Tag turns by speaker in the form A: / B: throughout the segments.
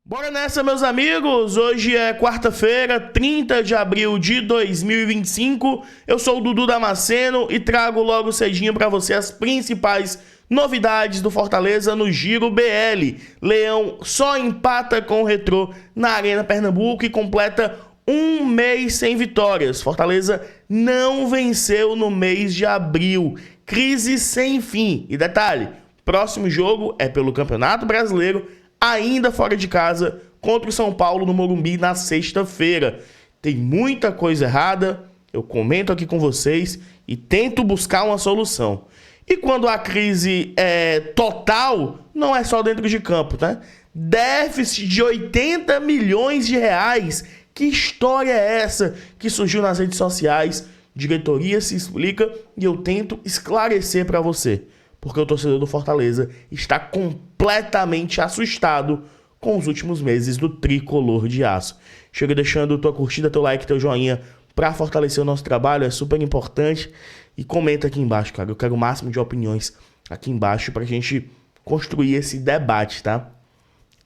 A: Bora nessa, meus amigos! Hoje é quarta-feira, 30 de abril de 2025. Eu sou o Dudu Damasceno e trago logo cedinho para você as principais novidades do Fortaleza no Giro BL. Leão só empata com o Retrô na Arena Pernambuco e completa um mês sem vitórias. Fortaleza não venceu no mês de abril. Crise sem fim. E detalhe, próximo jogo é pelo Campeonato Brasileiro, ainda fora de casa, contra o São Paulo no Morumbi na sexta-feira. Tem muita coisa errada, eu comento aqui com vocês e tento buscar uma solução. E quando a crise é total, não é só dentro de campo, né? Déficit de 80 milhões de reais. Que história é essa que surgiu nas redes sociais? Diretoria se explica e eu tento esclarecer para você. Porque o torcedor do Fortaleza está completamente assustado com os últimos meses do tricolor de aço. Chega deixando tua curtida, teu like, teu joinha para fortalecer o nosso trabalho, é super importante. E comenta aqui embaixo, cara. Eu quero o máximo de opiniões aqui embaixo pra gente construir esse debate, tá?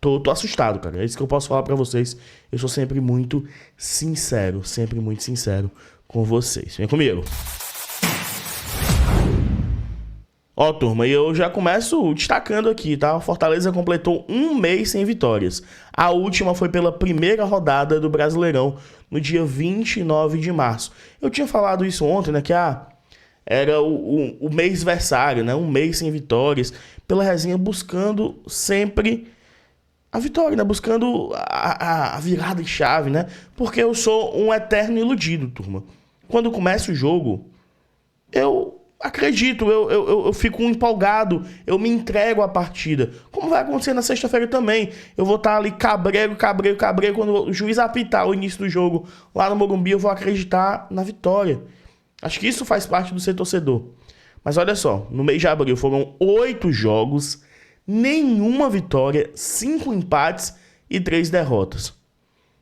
A: Tô assustado, cara. É isso que eu posso falar pra vocês. Eu sou sempre muito sincero com vocês. Vem comigo. Ó, turma, e eu já começo destacando aqui, tá? O Fortaleza completou um mês sem vitórias. A última foi pela primeira rodada do Brasileirão, no dia 29 de março. Eu tinha falado isso ontem, né? Que era o mês versário, né? Um mês sem vitórias. Pela resenha, buscando sempre a vitória, né? Buscando a virada de chave, né? Porque eu sou um eterno iludido, turma. Quando começa o jogo, eu acredito, eu fico empolgado, eu me entrego à partida. Como vai acontecer na sexta-feira também. Eu vou estar ali cabreiro. Quando o juiz apitar o início do jogo lá no Morumbi, eu vou acreditar na vitória. Acho que isso faz parte do ser torcedor. Mas olha só, no mês de abril foram 8 jogos, nenhuma vitória, 5 empates e 3 derrotas.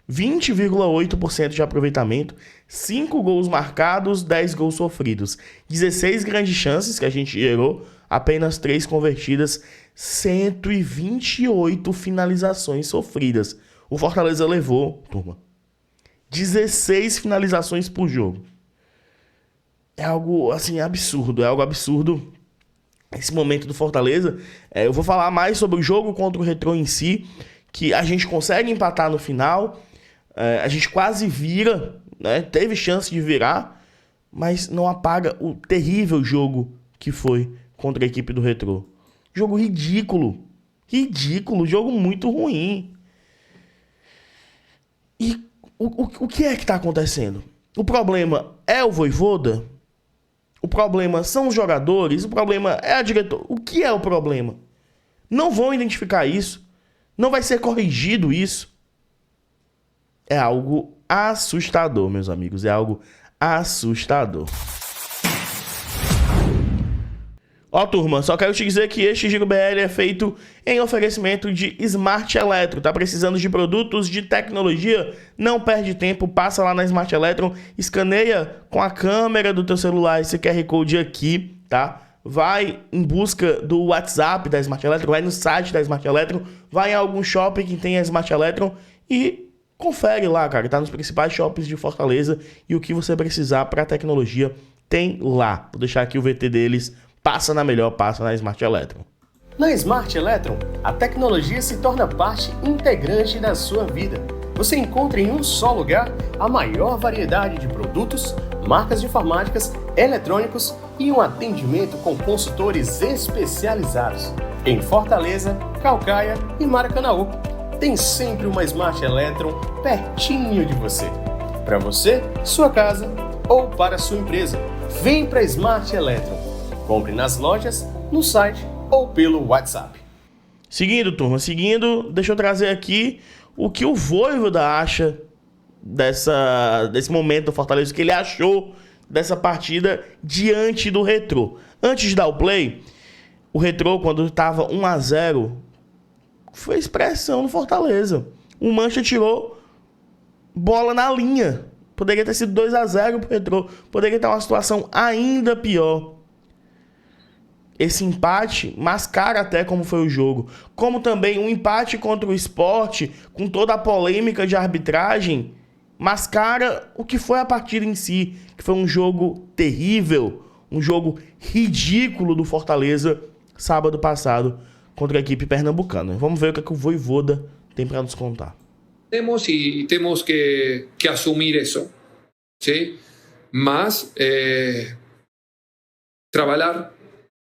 A: 20,8% de aproveitamento, 5 gols marcados, 10 gols sofridos, 16 grandes chances que a gente gerou, apenas 3 convertidas, 128 finalizações sofridas. O Fortaleza levou, turma, 16 finalizações por jogo. É algo, assim, absurdo, esse momento do Fortaleza. Eu vou falar mais sobre o jogo contra o Retrô em si, que a gente consegue empatar no final. A gente quase vira, né? Teve chance de virar, mas não apaga o terrível jogo que foi contra a equipe do Retrô. Jogo ridículo, jogo muito ruim. E o que é que está acontecendo? O problema é o Vojvoda? O problema são os jogadores? O problema é a diretoria? O que é o problema? Não vão identificar isso? Não vai ser corrigido isso? É algo assustador, meus amigos. É algo assustador. Ó, turma, só quero te dizer que este Giro BL é feito em oferecimento de Smart Eletro. Tá precisando de produtos de tecnologia? Não perde tempo, passa lá na Smart Eletro, escaneia com a câmera do teu celular esse QR Code aqui, tá? Vai em busca do WhatsApp da Smart Eletro, vai no site da Smart Eletro, vai em algum shopping que tenha Smart Eletro e confere lá, cara, tá nos principais shoppings de Fortaleza e o que você precisar para tecnologia tem lá. Vou deixar aqui o VT deles, passa na Smart Eletron.
B: Na Smart Eletron, a tecnologia se torna parte integrante da sua vida. Você encontra em um só lugar a maior variedade de produtos, marcas de informáticas, eletrônicos e um atendimento com consultores especializados. Em Fortaleza, Caucaia e Maracanaú. Tem sempre uma Smart Eletron pertinho de você. Para você, sua casa ou para sua empresa. Vem para Smart Eletron. Compre nas lojas, no site ou pelo WhatsApp.
A: Seguindo, turma, deixa eu trazer aqui o que o Vojvoda acha desse momento do Fortaleza, o que ele achou dessa partida diante do Retrô. Antes de dar o play, o Retrô, quando estava 1-0, foi expressão no Fortaleza. O Mancha tirou bola na linha. Poderia ter sido 2-0 pro Retrô. Poderia ter uma situação ainda pior. esse empate mascara até como foi o jogo. Como também um empate contra o Sport, com toda a polêmica de arbitragem, mascara o que foi a partida em si, que foi um jogo terrível, um jogo ridículo do Fortaleza sábado passado contra a equipe pernambucana. Vamos ver o que o Vojvoda tem para nos contar.
C: Temos que asumir eso, ¿sí? Más trabalhar,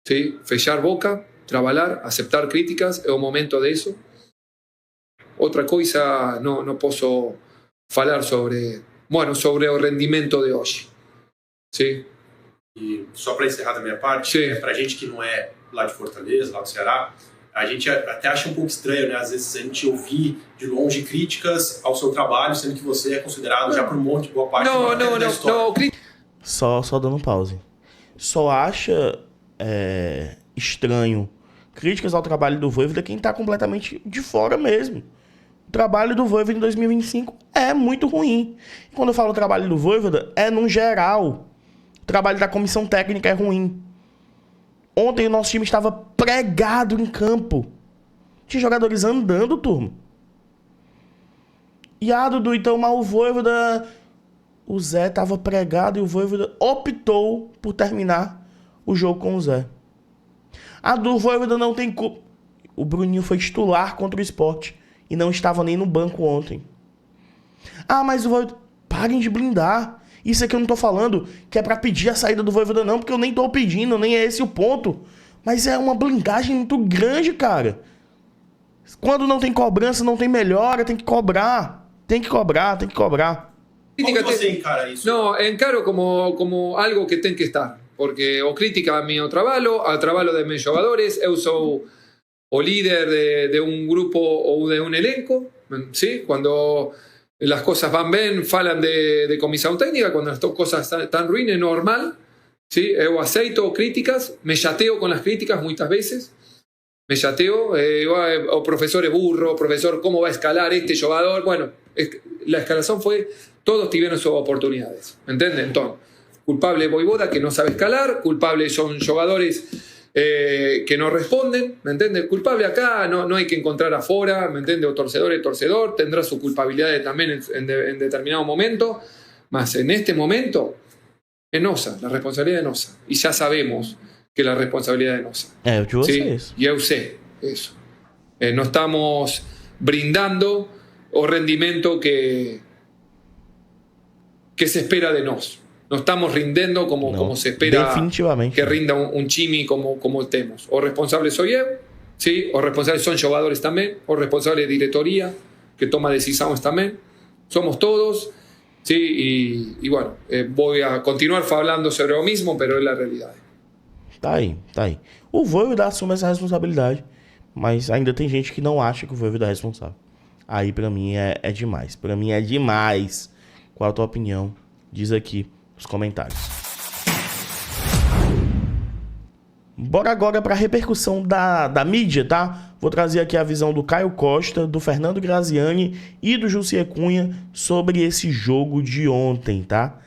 C: ¿sí? Fechar boca, trabalhar, aceptar críticas, é o momento de eso. Outra coisa, não posso falar sobre o rendimento de hoje, ¿sí?
D: E só para encerrar da minha parte, para a gente que não é lá de Fortaleza, lá do Ceará, a gente até acha um pouco estranho, né? Às vezes a gente ouvir de longe críticas ao seu trabalho, sendo que você é considerado já por um monte, boa parte da história.
A: Só dando pause. Só acha estranho críticas ao trabalho do Vojvoda quem tá completamente de fora mesmo. O trabalho do Vojvoda em 2025 é muito ruim. E quando eu falo trabalho do Vojvoda, é no geral. O trabalho da comissão técnica é ruim. Ontem o nosso time estava pregado em campo. Tinha jogadores andando, turma. E Dudu, então, mas o Vojvoda... O Zé estava pregado e o Vojvoda optou por terminar o jogo com o Zé. Do Vojvoda não tem culpa. O Bruninho foi titular contra o Sport e não estava nem no banco ontem. Mas o Vojvoda... Parem de blindar. Isso aqui eu não tô falando que é pra pedir a saída do Vojvoda não, porque eu nem tô pedindo, nem é esse o ponto. Mas é uma blindagem muito grande, cara. Quando não tem cobrança, não tem melhora, tem que cobrar. Tem que cobrar.
D: Como você encara isso?
C: Não, encaro como algo que tem que estar. Porque o crítica a meu trabalho, ao trabalho de meus jogadores, eu sou o líder de um grupo ou de um elenco, ¿sí? Quando las cosas van bien, falan de comisión técnica, cuando las cosas están ruines, es normal, ¿sí? Yo aceito críticas, me chateo con las críticas muchas veces, o profesor es burro, profesor, ¿cómo va a escalar este jugador? Bueno, la escalación fue, todos tuvieron sus oportunidades, ¿entienden? Entonces, culpable Vojvoda que no sabe escalar, culpables son jugadores que no responden, ¿me entiendes? Culpable acá no hay que encontrar afuera, ¿me entiendes? O torcedor es torcedor, tendrá su culpabilidad también en determinado momento, mas en este momento es Nossa, la responsabilidad de Nossa, y ya sabemos que la responsabilidad de Nossa.
A: Yo
C: ¿sí?
A: sé eso.
C: Y yo sé eso. No estamos brindando o rendimiento que se espera de nos. No estamos rindiendo como se espera que rinda un Chimi como tenemos. O responsable soy yo, ¿sí? O responsables son jugadores también, o responsable de diretoría que toma decisiones también. Somos todos, ¿sí? Y bueno, voy a continuar hablando sobre lo mismo, pero es la realidad.
A: Tá aí. O Vojvoda assume essa responsabilidade, mas ainda tem gente que não acha que o Vojvoda é responsável. Aí pra mim é demais. Pra mim é demais. Qual a tua opinião? Diz aqui nos comentários. Bora agora para a repercussão da mídia, tá? Vou trazer aqui a visão do Caio Costa, do Fernando Graziani e do Jussier Cunha sobre esse jogo de ontem, tá?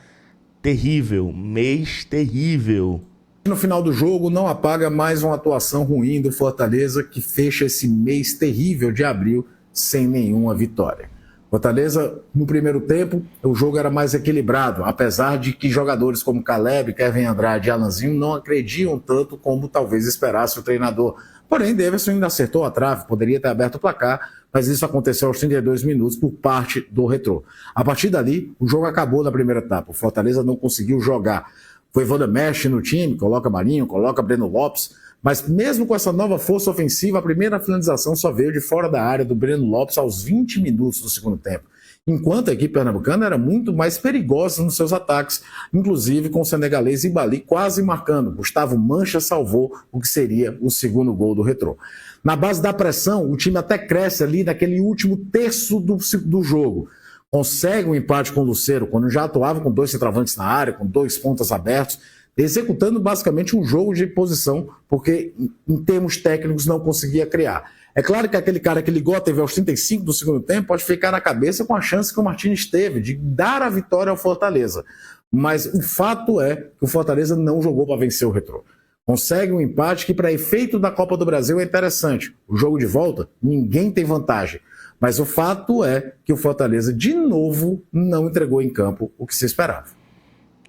A: Terrível, mês terrível.
E: No final do jogo, não apaga mais uma atuação ruim do Fortaleza que fecha esse mês terrível de abril sem nenhuma vitória. Fortaleza, no primeiro tempo, o jogo era mais equilibrado, apesar de que jogadores como Caleb, Kevin Andrade e Alanzinho não acrediam tanto como talvez esperasse o treinador. Porém, Davidson ainda acertou a trave, poderia ter aberto o placar, mas isso aconteceu aos 32 minutos por parte do Retrô. A partir dali, o jogo acabou na primeira etapa. O Fortaleza não conseguiu jogar. Vojvoda mexe no time, coloca Marinho, coloca Breno Lopes, mas mesmo com essa nova força ofensiva, a primeira finalização só veio de fora da área do Breno Lopes aos 20 minutos do segundo tempo. Enquanto a equipe pernambucana era muito mais perigosa nos seus ataques, inclusive com o senegalês Ibali quase marcando. Gustavo Mancha salvou o que seria o segundo gol do Retrô. Na base da pressão, o time até cresce ali naquele último terço do jogo. Consegue um empate com o Lucero, quando já atuava com 2 centroavantes na área, com 2 pontas abertos, executando basicamente um jogo de posição, porque em termos técnicos não conseguia criar. É claro que aquele cara que ligou a TV aos 35 do segundo tempo pode ficar na cabeça com a chance que o Martínez teve de dar a vitória ao Fortaleza. Mas o fato é que o Fortaleza não jogou para vencer o Retrô. Consegue um empate que, para efeito da Copa do Brasil, é interessante. O jogo de volta, ninguém tem vantagem. Mas o fato é que o Fortaleza, de novo, não entregou em campo o que se esperava.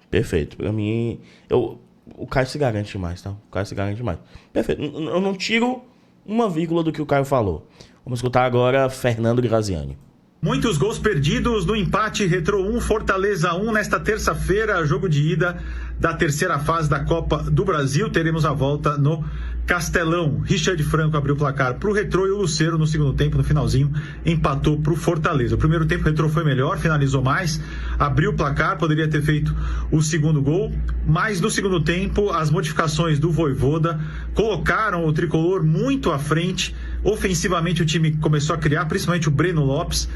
E: Perfeito. Para mim, o Caio se garante demais, tá? O Caio se garante demais. Perfeito. Eu não tiro uma vírgula do que o Caio falou. Vamos escutar agora Fernando Graziani.
F: Muitos gols perdidos no empate Retrô 1, Fortaleza 1, nesta terça-feira, jogo de ida da terceira fase da Copa do Brasil. Teremos a volta no Castelão. Richard Franco abriu o placar para o Retrô e o Lucero no segundo tempo, no finalzinho, empatou para o Fortaleza. O primeiro tempo o Retrô foi melhor, finalizou mais, abriu o placar, poderia ter feito o segundo gol, mas no segundo tempo as modificações do Vojvoda colocaram o tricolor muito à frente. Ofensivamente o time começou a criar, principalmente o Breno Lopes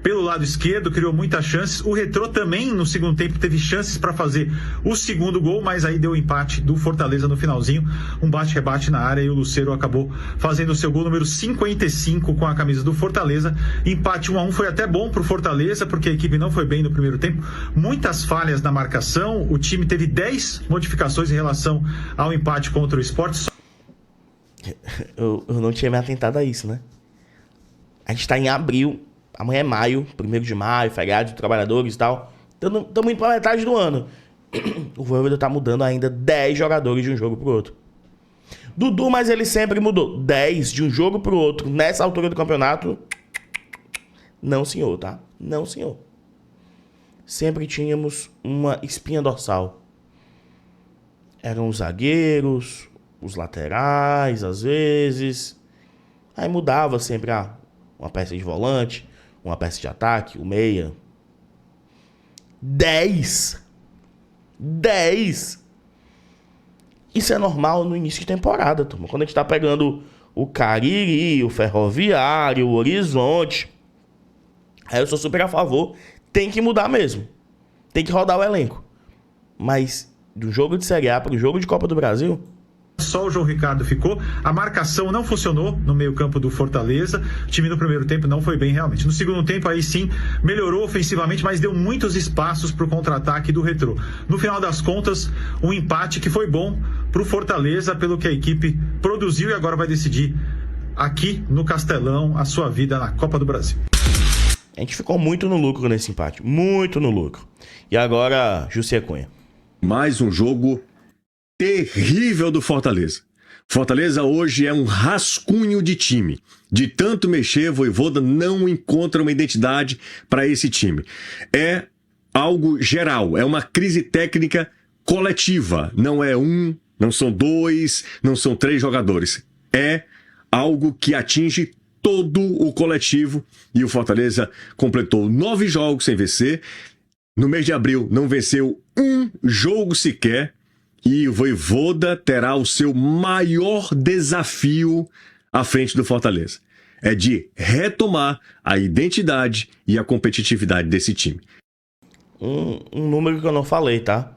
F: pelo lado esquerdo, criou muitas chances. O Retrô também no segundo tempo teve chances para fazer o segundo gol, mas aí deu o empate do Fortaleza no finalzinho, um bate-rebate na área e o Lucero acabou fazendo o seu gol número 55 com a camisa do Fortaleza. Empate 1-1 foi até bom pro Fortaleza, porque a equipe não foi bem no primeiro tempo, muitas falhas na marcação, o time teve 10 modificações em relação ao empate contra o Sport.
A: Eu não tinha me atentado a isso, né? A gente tá em abril, amanhã é maio, 1º de maio, feriado de trabalhadores e tal. Estamos indo pra metade do ano. O Vojvoda tá mudando ainda 10 jogadores de um jogo pro outro. Dudu, mas ele sempre mudou 10 de um jogo pro outro nessa altura do campeonato. Não, senhor, tá? Não, senhor. Sempre tínhamos uma espinha dorsal. Eram os zagueiros, os laterais, às vezes. Aí mudava sempre uma peça de volante, uma peça de ataque, o meia. 10! Isso é normal no início de temporada, turma. Quando a gente tá pegando o Cariri, o Ferroviário, o Horizonte. Aí eu sou super a favor. Tem que mudar mesmo. Tem que rodar o elenco. Mas do jogo de Série A para o jogo de Copa do Brasil,
F: só o João Ricardo ficou, a marcação não funcionou no meio-campo do Fortaleza, o time no primeiro tempo não foi bem realmente. No segundo tempo aí sim, melhorou ofensivamente, mas deu muitos espaços para o contra-ataque do Retrô. No final das contas, um empate que foi bom para o Fortaleza, pelo que a equipe produziu e agora vai decidir aqui no Castelão a sua vida na Copa do Brasil.
A: A gente ficou muito no lucro nesse empate, muito no lucro. E agora, José Cunha.
G: Mais um jogo terrível do Fortaleza. Fortaleza hoje é um rascunho de time. De tanto mexer, Vojvoda não encontra uma identidade para esse time. É algo geral, é uma crise técnica coletiva. Não é não são 2, não são 3 jogadores. É algo que atinge todo o coletivo e o Fortaleza completou 9 jogos sem vencer. No mês de abril não venceu um jogo sequer. E o Vojvoda terá o seu maior desafio à frente do Fortaleza. É de retomar a identidade e a competitividade desse time.
A: Um número que eu não falei, tá?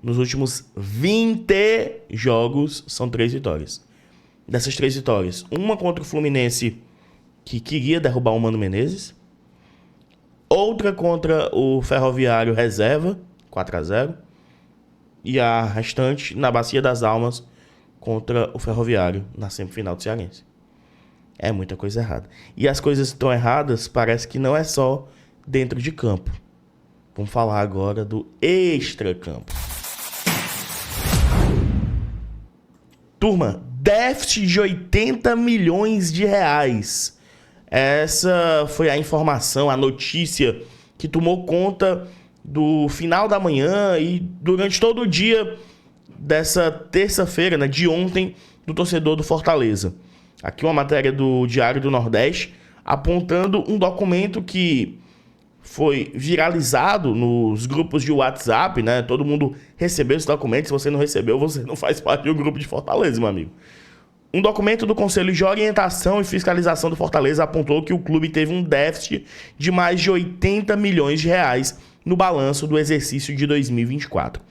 A: Nos últimos 20 jogos, são 3 vitórias. Dessas 3 vitórias, uma contra o Fluminense, que queria derrubar o Mano Menezes. Outra contra o Ferroviário Reserva, 4-0. E a restante na Bacia das Almas contra o Ferroviário na semifinal do Cearense. É muita coisa errada. E as coisas estão erradas, parece que não é só dentro de campo. Vamos falar agora do extracampo. Turma, déficit de 80 milhões de reais. Essa foi a informação, a notícia que tomou conta do final da manhã e durante todo o dia dessa terça-feira, né, de ontem, do torcedor do Fortaleza. Aqui uma matéria do Diário do Nordeste apontando um documento que foi viralizado nos grupos de WhatsApp, né? Todo mundo recebeu esse documento. Se você não recebeu, você não faz parte do grupo de Fortaleza, meu amigo. Um documento do Conselho de Orientação e Fiscalização do Fortaleza apontou que o clube teve um déficit de mais de 80 milhões de reais no balanço do exercício de 2024.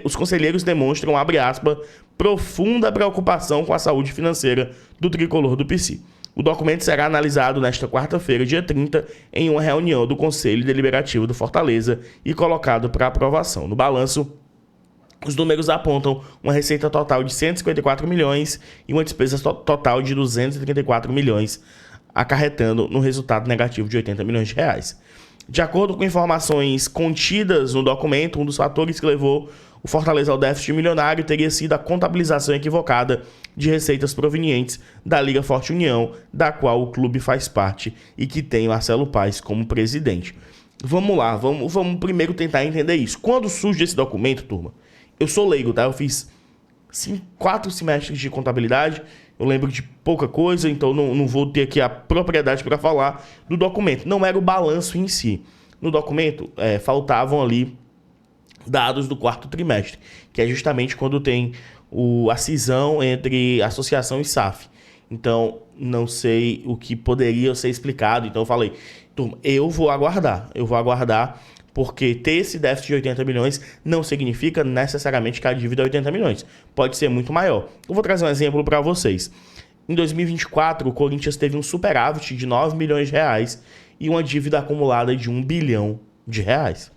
A: Os conselheiros demonstram, abre aspas, profunda preocupação com a saúde financeira do tricolor do PC. O documento será analisado nesta quarta-feira, dia 30, em uma reunião do Conselho Deliberativo do Fortaleza e colocado para aprovação. No balanço os números apontam uma receita total de 154 milhões e uma despesa total de 234 milhões, acarretando no resultado negativo de 80 milhões de reais. De acordo com informações contidas no documento, um dos fatores que levou o Fortaleza ao déficit milionário teria sido a contabilização equivocada de receitas provenientes da Liga Forte União, da qual o clube faz parte e que tem Marcelo Paes como presidente. Vamos lá, vamos primeiro tentar entender isso. Quando surge esse documento, turma, eu sou leigo, tá? Eu fiz 4 semestres de contabilidade, eu lembro de pouca coisa, então não vou ter aqui a propriedade para falar do documento. Não era o balanço em si. No documento, faltavam ali dados do 4º trimestre, que é justamente quando tem a cisão entre associação e SAF. Então, não sei o que poderia ser explicado. Então, eu falei, turma, eu vou aguardar, porque ter esse déficit de 80 milhões não significa necessariamente que a dívida é 80 milhões. Pode ser muito maior. Eu vou trazer um exemplo para vocês. Em 2024, o Corinthians teve um superávit de 9 milhões de reais e uma dívida acumulada de 1 bilhão de reais.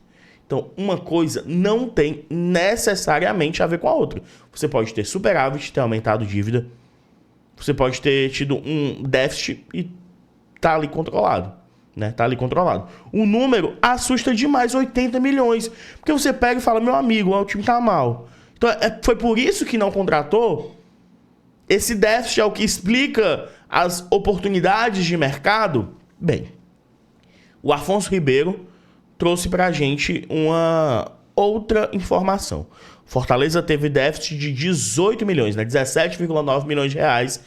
A: Então, uma coisa não tem necessariamente a ver com a outra. Você pode ter superávit, ter aumentado dívida. Você pode ter tido um déficit e tá ali controlado. Né? Tá ali controlado. O número assusta demais, 80 milhões. Porque você pega e fala, meu amigo, o time tá mal. Então, foi por isso que não contratou? Esse déficit é o que explica as oportunidades de mercado? Bem, o Afonso Ribeiro trouxe pra gente uma outra informação. Fortaleza teve déficit de 18 milhões, né? 17,9 milhões de reais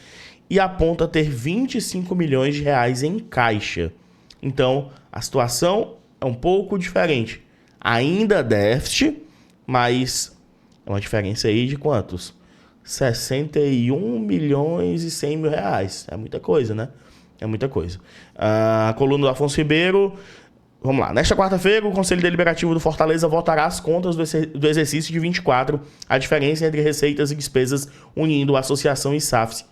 A: e aponta ter 25 milhões de reais em caixa. Então, a situação é um pouco diferente. Ainda déficit, mas é uma diferença aí de quantos? 61 milhões e 100 mil reais. É muita coisa, né? É muita coisa. A coluna do Afonso Ribeiro. Vamos lá. Nesta quarta-feira, o Conselho Deliberativo do Fortaleza votará as contas do exercício de 24, a diferença entre receitas e despesas, unindo a associação e SAF,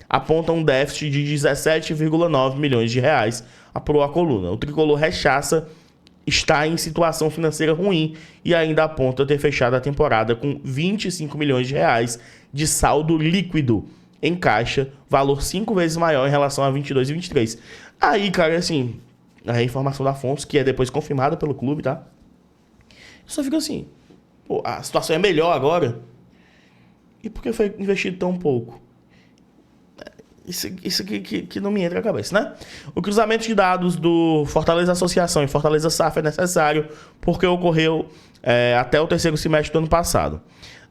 A: aponta um déficit de 17,9 milhões de reais, apurou a coluna. O tricolor rechaça estar em situação financeira ruim e ainda aponta ter fechado a temporada com 25 milhões de reais de saldo líquido em caixa, valor 5 vezes maior em relação a 22 e 23. Aí, cara, assim, a informação da Afonso, que é depois confirmada pelo clube, tá? Só fica assim, pô, a situação é melhor agora? E por que foi investido tão pouco? Isso que não me entra na cabeça, né? O cruzamento de dados do Fortaleza Associação e Fortaleza SAF é necessário porque ocorreu até o 3º semestre do ano passado.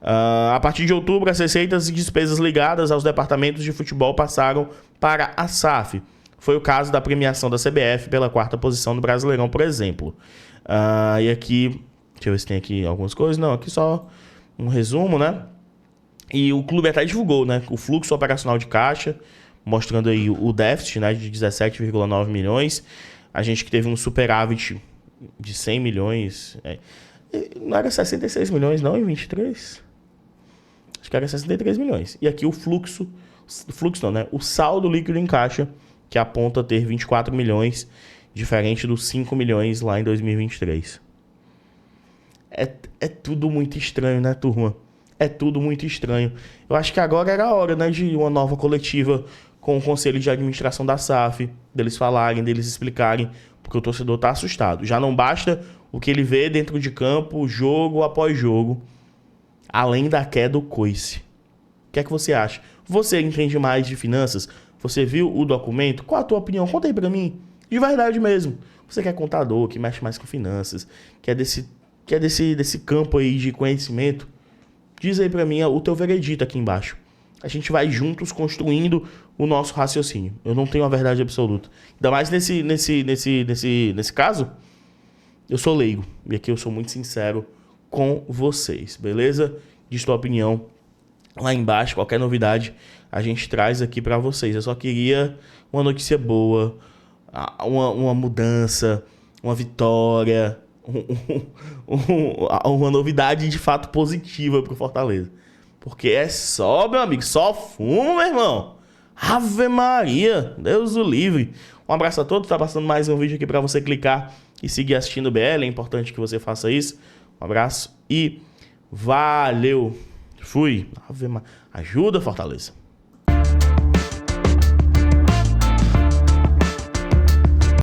A: A partir de outubro, as receitas e despesas ligadas aos departamentos de futebol passaram para a SAF. Foi o caso da premiação da CBF pela 4ª posição do Brasileirão, por exemplo. E aqui, deixa eu ver se tem aqui algumas coisas. Não, aqui só um resumo, né? E o clube até divulgou, né, o fluxo operacional de caixa, mostrando aí o déficit, né, de 17,9 milhões. A gente que teve um superávit de 100 milhões. Não era 66 milhões, não, em 23? Acho que era 63 milhões. E aqui o fluxo não, né? O saldo líquido em caixa, que aponta ter 24 milhões, diferente dos 5 milhões lá em 2023. É tudo muito estranho, né, turma? É tudo muito estranho. Eu acho que agora era a hora, né, de uma nova coletiva com o Conselho de Administração da SAF, deles falarem, deles explicarem, porque o torcedor tá assustado. Já não basta o que ele vê dentro de campo, jogo após jogo, além da queda do coice. O que é que você acha? Você entende mais de finanças? Você viu o documento? Qual a tua opinião? Conta aí pra mim. De verdade mesmo. Você que é contador, que mexe mais com finanças, que é desse campo aí de conhecimento, diz aí pra mim o teu veredito aqui embaixo. A gente vai juntos construindo o nosso raciocínio. Eu não tenho a verdade absoluta. Ainda mais nesse caso, eu sou leigo. E aqui eu sou muito sincero com vocês, beleza? Diz tua opinião lá embaixo. Qualquer novidade a gente traz aqui pra vocês. Eu só queria uma notícia boa, uma mudança, uma vitória, uma novidade de fato positiva pro Fortaleza. Porque é só, meu amigo, só fumo, meu irmão. Ave Maria, Deus o livre. Um abraço a todos, tá passando mais um vídeo aqui pra você clicar e seguir assistindo o BL. É importante que você faça isso. Um abraço e Valeu. Fui. Ajuda, Fortaleza.